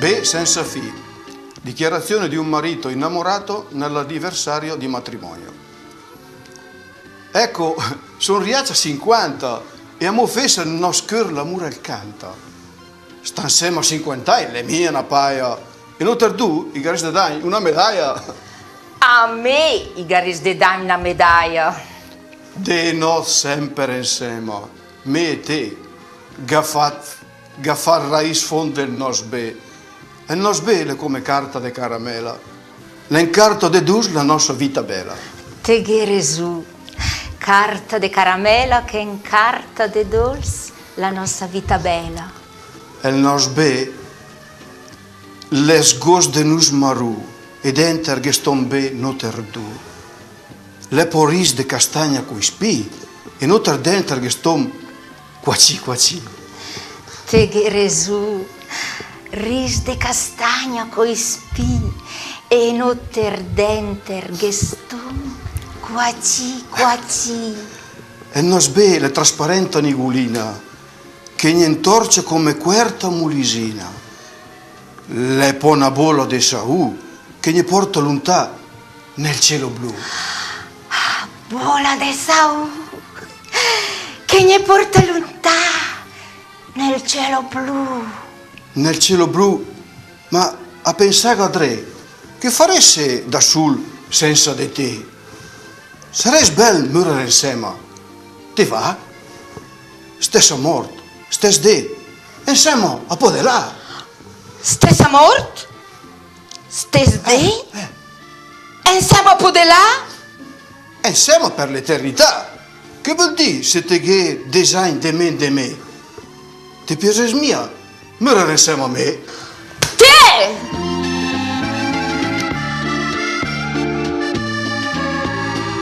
B senza fi. Dichiarazione di un marito innamorato nell'anniversario di matrimonio. Ecco, sono riaccia 50 e a mo fessa non scur l'amore al canta. Sta insieme a 50 anni, le mie una paia. E non per tu, i garis da dai, una medaglia. A me i garis de dan una medaglia. De no sempre insieme, me e te, gaffar raiz fond del nos be. E nos be è come carta de caramela. L'encarto de dus la nostra vita bella. Te Gesù, carta de caramela che in carta de dolce la nostra vita bella. E nos be les gos de nus maru ed enter geston be noter du. Le poris de castagna coi spi e noter denter geston quaci. Te Gesù, ris de castagna coi spi e noter denter geston quaci. E nos be le trasparenta nigulina che ne intorce come querta mulisina. Le pona bolla de Saù che ne porta lontà nel cielo blu. Bola de Saù che ne porta lontà nel cielo blu. Nel cielo blu, ma a pensare a Dre, che faresse da sul senza di te? Sarebbe bel morire insieme. Ti va? Stessa morto, stess de, insieme a podelà. Stessa mort? Stes de? Insieme a podelà? Insieme per l'eternità. Che vuol dire se te che design de me? Ti piaces mia? Morire insieme a me? Te!